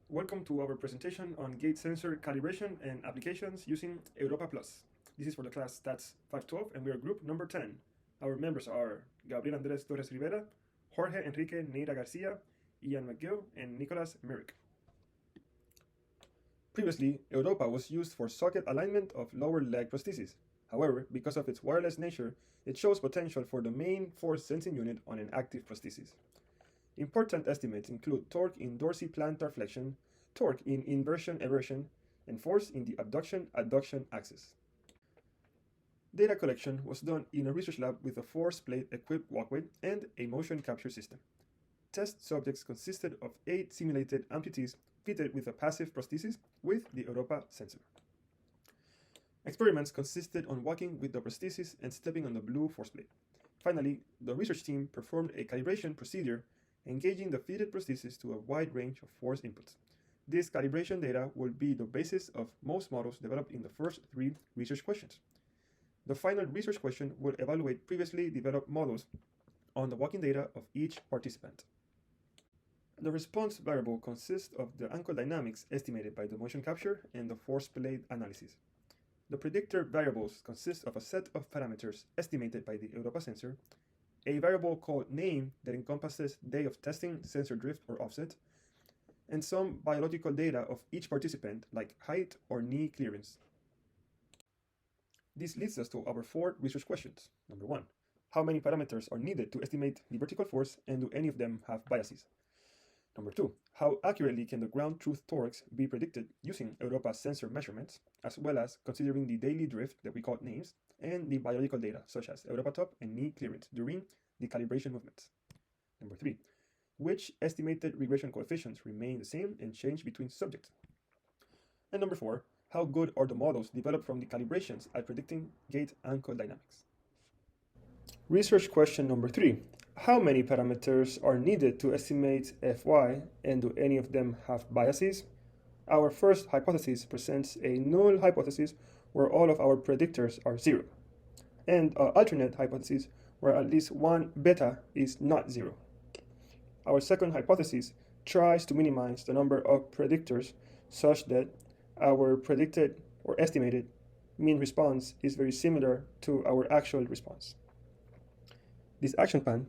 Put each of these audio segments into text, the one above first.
Welcome to our presentation on gate sensor calibration and applications using Europa Plus. This is for the class Stats512 and we are group number 10. Our members are Gabriel Andrés Torres Rivera, Jorge Enrique Neira Garcia, Ian McGill, and Nicholas Merrick. Previously, Europa was used for socket alignment of lower leg prosthesis. However, because of its wireless nature, it shows potential for the main force sensing unit on an active prosthesis. Important estimates include torque in dorsiplantar flexion, torque in inversion-eversion, and force in the abduction-adduction axis. Data collection was done in a research lab with a force plate-equipped walkway and a motion capture system. Test subjects consisted of 8 simulated amputees fitted with a passive prosthesis with the Europa sensor. Experiments consisted on walking with the prosthesis and stepping on the blue force plate. Finally, the research team performed a calibration procedure engaging the fitted prosthesis to a wide range of force inputs. This calibration data will be the basis of most models developed in the first 3 research questions. The final research question will evaluate previously developed models on the walking data of each participant. The response variable consists of the ankle dynamics estimated by the motion capture and the force plate analysis. The predictor variables consist of a set of parameters estimated by the Europa sensor, a variable called name that encompasses day of testing, sensor drift or offset, and some biological data of each participant like height or knee clearance. This leads us to our 4 research questions. Number 1. How many parameters are needed to estimate the vertical force, and do any of them have biases? Number 2. How accurately can the ground truth torques be predicted using Europa sensor measurements, as well as considering the daily drift that we call names, and the biological data such as Europa top and knee clearance during the calibration movements? Number 3. Which estimated regression coefficients remain the same and change between subjects? And number 4. How good are the models developed from the calibrations at predicting gait ankle dynamics? Research question number 3. How many parameters are needed to estimate Fy, and do any of them have biases? Our first hypothesis presents a null hypothesis where all of our predictors are 0, and an alternate hypothesis where at least one beta is not 0. Our second hypothesis tries to minimize the number of predictors such that our predicted or estimated mean response is very similar to our actual response. This action plan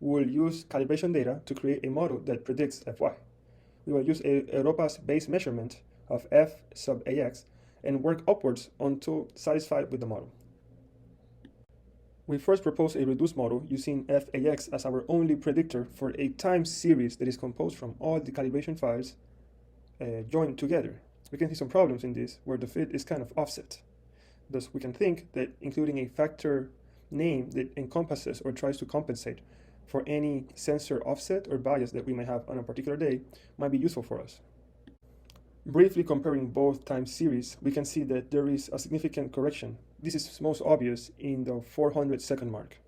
will use calibration data to create a model that predicts Fy. We will use Europa's base measurement of F sub AX and work upwards until satisfied with the model. We first propose a reduced model using FAX as our only predictor for a time series that is composed from all the calibration files joined together. We can see some problems in this where the fit is kind of offset. Thus, we can think that including a factor name that encompasses or tries to compensate for any sensor offset or bias that we may have on a particular day might be useful for us. Briefly comparing both time series, we can see that there is a significant correction. This is most obvious in the 400-second mark.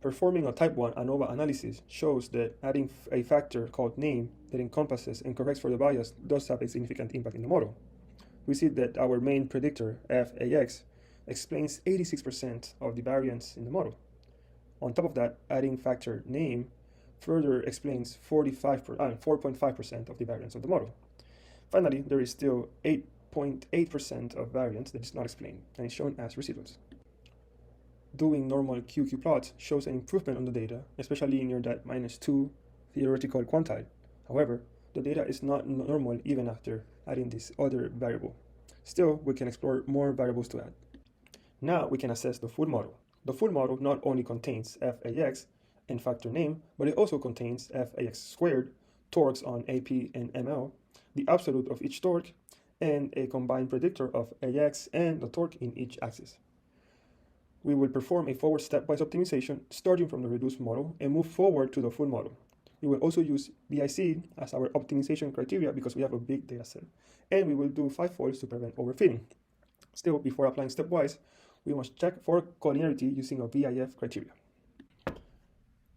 Performing a type 1 ANOVA analysis shows that adding a factor called name that encompasses and corrects for the bias does have a significant impact in the model. We see that our main predictor, FAX, explains 86% of the variance in the model. On top of that, adding factor name further explains 4.5% of the variance of the model. Finally, there is still 8.8% of variance that is not explained and is shown as residuals. Doing normal QQ plots shows an improvement on the data, especially near that -2 theoretical quantile. However, the data is not normal even after adding this other variable. Still, we can explore more variables to add. Now we can assess the full model. The full model not only contains FAX and factor name, but it also contains FAX squared, torques on AP and ML, the absolute of each torque, and a combined predictor of AX and the torque in each axis. We will perform a forward stepwise optimization starting from the reduced model and move forward to the full model. We will also use BIC as our optimization criteria because we have a big data set, and we will do 5 folds to prevent overfitting. Still, before applying stepwise, we must check for collinearity using a VIF criteria.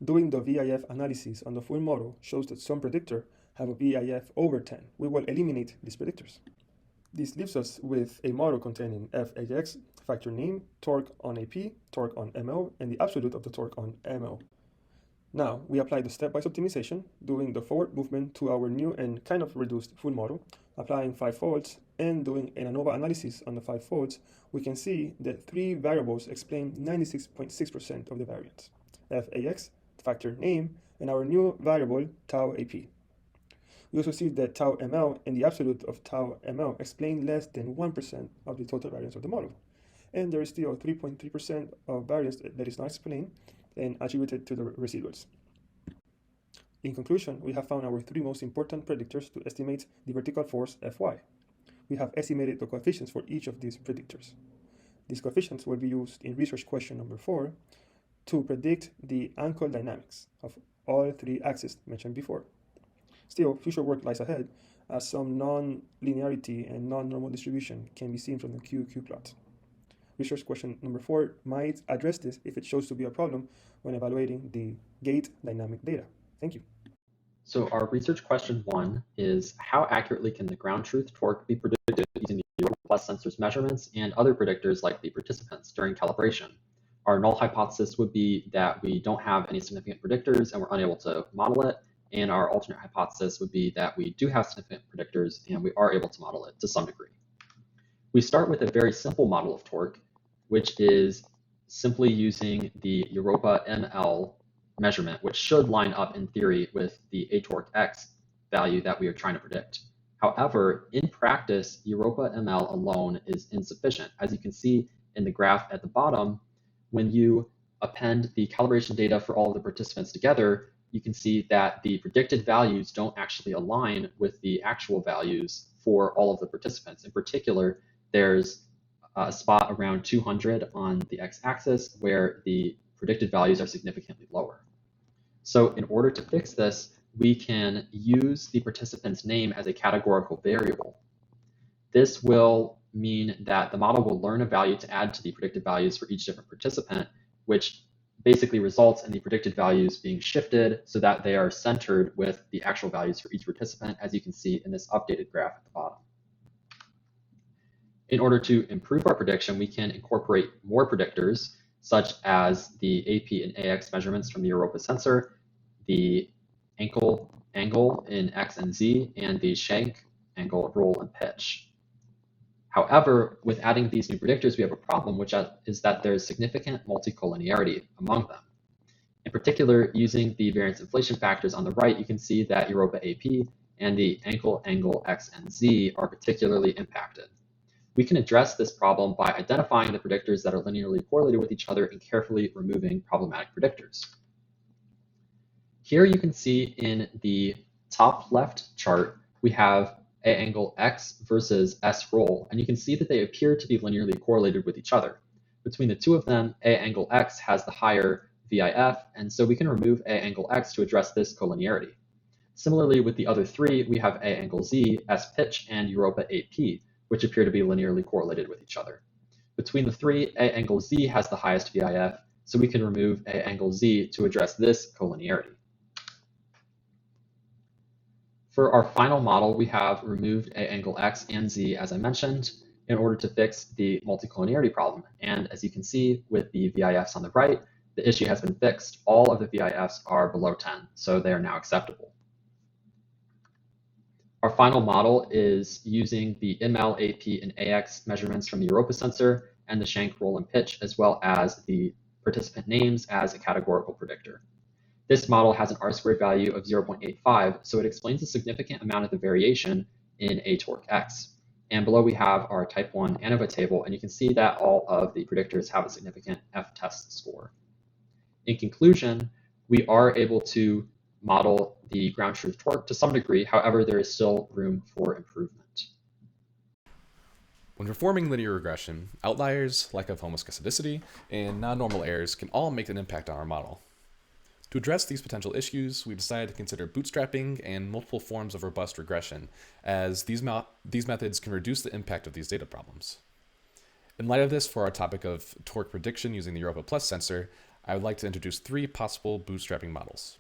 Doing the VIF analysis on the full model shows that some predictors have a VIF over 10. We will eliminate these predictors. This leaves us with a model containing FAX, factor name, torque on AP, torque on ML, and the absolute of the torque on ML. Now, we apply the stepwise optimization, doing the forward movement to our new and kind of reduced full model, applying 5 folds, and doing an ANOVA analysis on the 5 folds. We can see that 3 variables explain 96.6% of the variance: FAX, factor name, and our new variable tau AP. We also see that tau ml and the absolute of tau ml explain less than 1% of the total variance of the model. And there is still 3.3% of variance that is not explained and attributed to the residuals. In conclusion, we have found our 3 most important predictors to estimate the vertical force Fy. We have estimated the coefficients for each of these predictors. These coefficients will be used in research question number 4 to predict the ankle dynamics of all 3 axes mentioned before. Still, future work lies ahead, as some non-linearity and non-normal distribution can be seen from the QQ plot. Research question number 4 might address this if it shows to be a problem when evaluating the gait dynamic data. Thank you. So our research question 1 is, how accurately can the ground truth torque be predicted using the Europa Plus sensor's measurements and other predictors like the participants during calibration? Our null hypothesis would be that we don't have any significant predictors and we're unable to model it. And our alternate hypothesis would be that we do have significant predictors and we are able to model it to some degree. We start with a very simple model of torque, which is simply using the Europa ML measurement, which should line up in theory with the a torque x value that we are trying to predict. However, in practice, Europa ML alone is insufficient. As you can see in the graph at the bottom, when you append the calibration data for all of the participants together, you can see that the predicted values don't actually align with the actual values for all of the participants. In particular, there's a spot around 200 on the x-axis where the predicted values are significantly lower. So in order to fix this, we can use the participant's name as a categorical variable. This will mean that the model will learn a value to add to the predicted values for each different participant, which basically results in the predicted values being shifted so that they are centered with the actual values for each participant, as you can see in this updated graph at the bottom. In order to improve our prediction, we can incorporate more predictors, such as the AP and AX measurements from the Europa sensor, the ankle angle in X and Z, and the shank angle, roll, and pitch. However, with adding these new predictors, we have a problem, which is that there's significant multicollinearity among them. In particular, using the variance inflation factors on the right, you can see that Europa AP and the ankle angle X and Z are particularly impacted. We can address this problem by identifying the predictors that are linearly correlated with each other and carefully removing problematic predictors. Here you can see in the top left chart, we have A angle X versus S roll, and you can see that they appear to be linearly correlated with each other. Between the two of them, A angle X has the higher VIF, and so we can remove A angle X to address this collinearity. Similarly, with the other 3, we have A angle Z, S pitch, and Europa AP, which appear to be linearly correlated with each other. Between the 3, A angle Z has the highest VIF, so we can remove A angle Z to address this collinearity. For our final model, we have removed A angle X and Z, as I mentioned, in order to fix the multicollinearity problem. And as you can see with the VIFs on the right, the issue has been fixed. All of the VIFs are below 10, so they are now acceptable. Our final model is using the ML, AP, and AX measurements from the Europa sensor and the shank, roll, and pitch, as well as the participant names as a categorical predictor. This model has an R-squared value of 0.85, so it explains a significant amount of the variation in a torque X. And below we have our type 1 ANOVA table, and you can see that all of the predictors have a significant F-test score. In conclusion, we are able to model the ground truth torque to some degree. However, there is still room for improvement. When performing linear regression, outliers, lack of homoscedasticity, and non-normal errors can all make an impact on our model. To address these potential issues, we decided to consider bootstrapping and multiple forms of robust regression, as these methods can reduce the impact of these data problems. In light of this, for our topic of torque prediction using the Europa Plus sensor, I would like to introduce 3 possible bootstrapping models.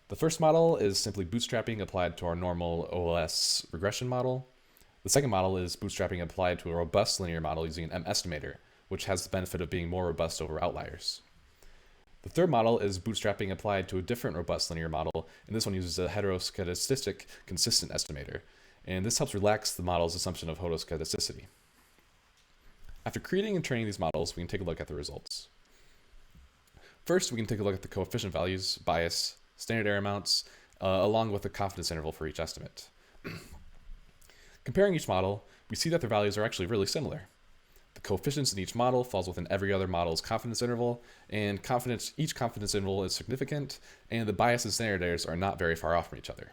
The first model is simply bootstrapping applied to our normal OLS regression model. The second model is bootstrapping applied to a robust linear model using an M estimator, which has the benefit of being more robust over outliers. The third model is bootstrapping applied to a different robust linear model, and this one uses a heteroscedastic consistent estimator, and this helps relax the model's assumption of heteroscedasticity. After creating and training these models, we can take a look at the results. First, we can take a look at the coefficient values, bias, standard error amounts, along with the confidence interval for each estimate. Comparing each model, we see that their values are actually really similar. The coefficients in each model falls within every other model's confidence interval, and each confidence interval is significant, and the bias and standard errors are not very far off from each other.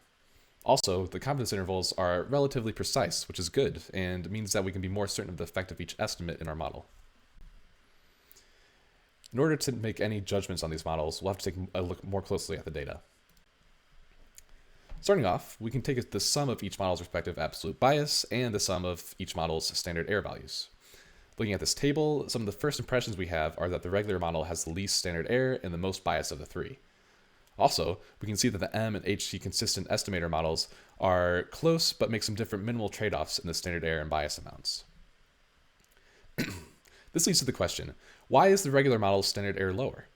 Also, the confidence intervals are relatively precise, which is good, and means that we can be more certain of the effect of each estimate in our model. In order to make any judgments on these models, we'll have to take a look more closely at the data. Starting off, we can take the sum of each model's respective absolute bias and the sum of each model's standard error values. Looking at this table, some of the first impressions we have are that the regular model has the least standard error and the most bias of the three. Also, we can see that the M and HT consistent estimator models are close but make some different minimal trade-offs in the standard error and bias amounts. This leads to the question, why is the regular model's standard error lower?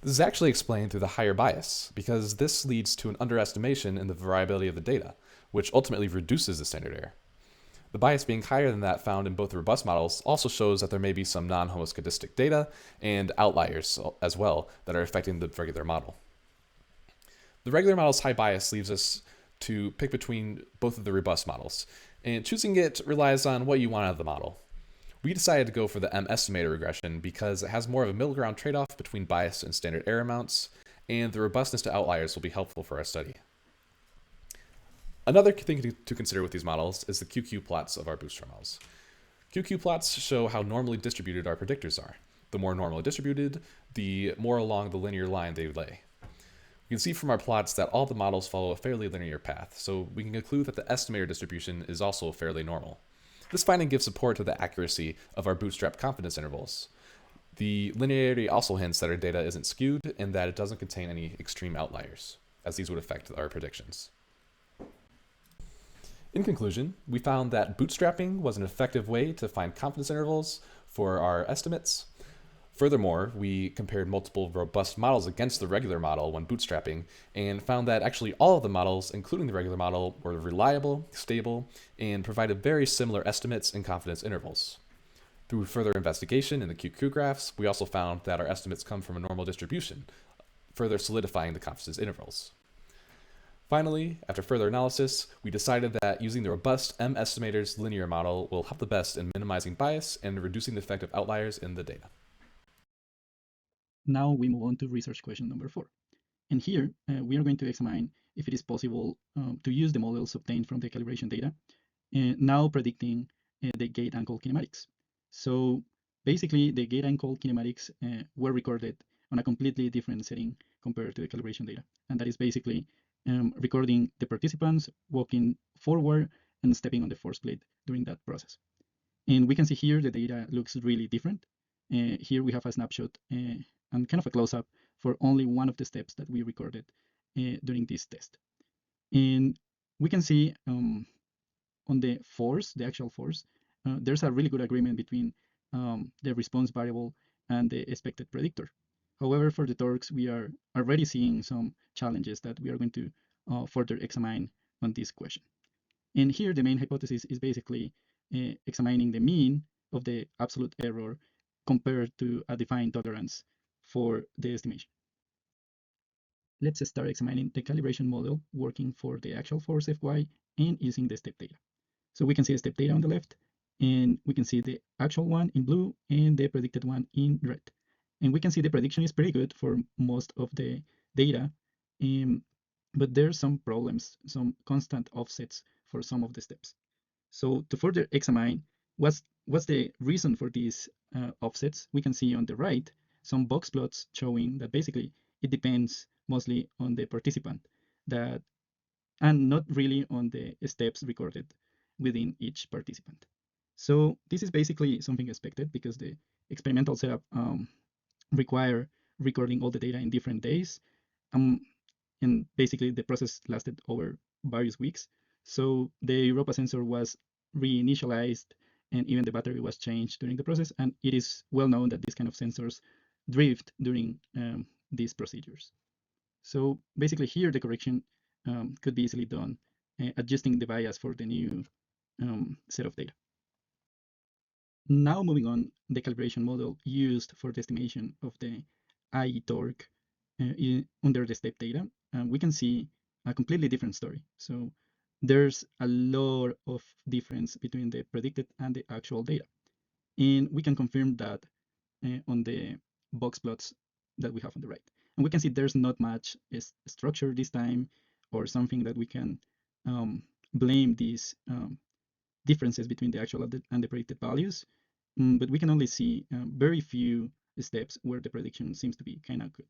This is actually explained through the higher bias, because this leads to an underestimation in the variability of the data, which ultimately reduces the standard error. The bias being higher than that found in both the robust models also shows that there may be some non-homoscedastic data and outliers as well that are affecting the regular model. The regular model's high bias leaves us to pick between both of the robust models, and choosing it relies on what you want out of the model. We decided to go for the M estimator regression because it has more of a middle ground trade-off between bias and standard error amounts, and the robustness to outliers will be helpful for our study. Another thing to consider with these models is the QQ plots of our bootstrap models. QQ plots show how normally distributed our predictors are. The more normally distributed, the more along the linear line they lay. We can see from our plots that all the models follow a fairly linear path, so we can conclude that the estimator distribution is also fairly normal. This finding gives support to the accuracy of our bootstrap confidence intervals. The linearity also hints that our data isn't skewed and that it doesn't contain any extreme outliers, as these would affect our predictions. In conclusion, we found that bootstrapping was an effective way to find confidence intervals for our estimates. Furthermore, we compared multiple robust models against the regular model when bootstrapping and found that actually all of the models, including the regular model, were reliable, stable, and provided very similar estimates and confidence intervals. Through further investigation in the QQ graphs, we also found that our estimates come from a normal distribution, further solidifying the confidence intervals. Finally, after further analysis, we decided that using the robust M estimator's linear model will help the best in minimizing bias and reducing the effect of outliers in the data. Now we move on to research question number 4. And here we are going to examine if it is possible to use the models obtained from the calibration data, now predicting the gate uncle kinematics. So basically the gate uncle kinematics were recorded on a completely different setting compared to the calibration data. And that is basically recording the participants walking forward and stepping on the force plate during that process. And we can see here the data looks really different. Here we have a snapshot and kind of a close-up for only one of the steps that we recorded during this test. And we can see on the force, the actual force, there's a really good agreement between the response variable and the expected predictor. However, for the torques, we are already seeing some challenges that we are going to further examine on this question. And here, the main hypothesis is basically examining the mean of the absolute error compared to a defined tolerance for the estimation. Let's start examining the calibration model working for the actual force Fy and using the step data. So we can see the step data on the left, and we can see the actual one in blue and the predicted one in red. And we can see the prediction is pretty good for most of the data, but there's some problems, some constant offsets for some of the steps. So to further examine what's the reason for these offsets, we can see on the right some box plots showing that basically it depends mostly on the participant and not really on the steps recorded within each participant. So this is basically something expected because the experimental setup require recording all the data in different days. And basically the process lasted over various weeks. So the Europa sensor was reinitialized and even the battery was changed during the process. And it is well known that these kind of sensors drift during these procedures. So basically here the correction could be easily done adjusting the bias for the new set of data. Now moving on, the calibration model used for the estimation of the IE torque under the step data, we can see a completely different story. So there's a lot of difference between the predicted and the actual data. And we can confirm that on the box plots that we have on the right. And we can see there's not much structure this time or something that we can blame these differences between the actual and the predicted values. But we can only see very few steps where the prediction seems to be kind of good.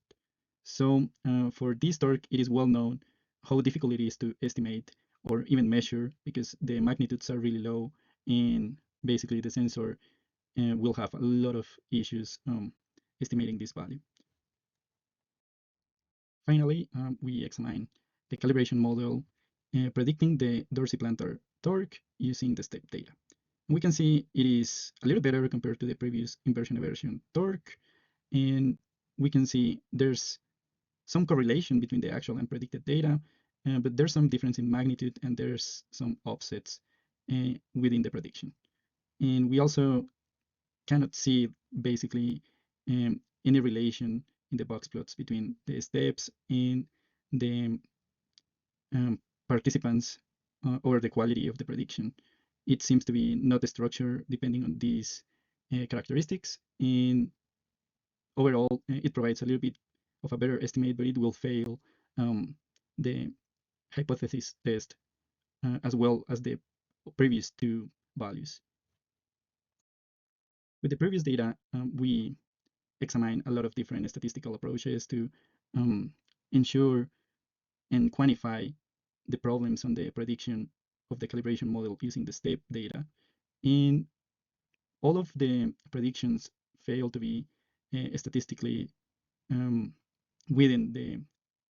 So for this torque, it is well known how difficult it is to estimate or even measure because the magnitudes are really low and basically the sensor will have a lot of issues estimating this value. Finally, we examine the calibration model predicting the dorsiplantar torque using the step data. We can see it is a little better compared to the previous inversion aversion torque, and we can see there's some correlation between the actual and predicted data, but there's some difference in magnitude and there's some offsets within the prediction. And we also cannot see basically any relation in the box plots between the steps and the participants or the quality of the prediction. It seems to be not a structure depending on these characteristics. And overall, it provides a little bit of a better estimate, but it will fail the hypothesis test as well as the previous two values. With the previous data, we examine a lot of different statistical approaches to ensure and quantify the problems on the prediction of the calibration model using the step data. And all of the predictions fail to be statistically within the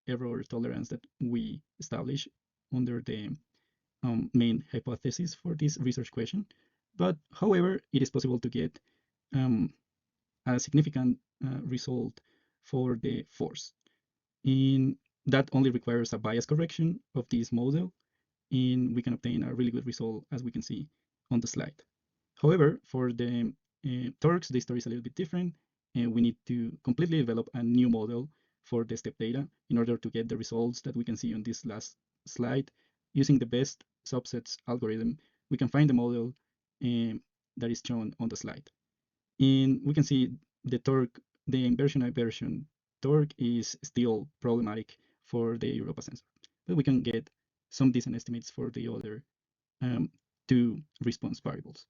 error tolerance that we establish under the main hypothesis for this research question. But however, it is possible to get a significant result for the force. And that only requires a bias correction of this model, and we can obtain a really good result as we can see on the slide. However, for the torques, the story is a little bit different, and we need to completely develop a new model for the step data in order to get the results that we can see on this last slide. Using the best subsets algorithm, we can find the model that is shown on the slide. And we can see the torque, the inversion aversion torque is still problematic for the Europa sensor, but we can get some decent estimates for the other two response variables.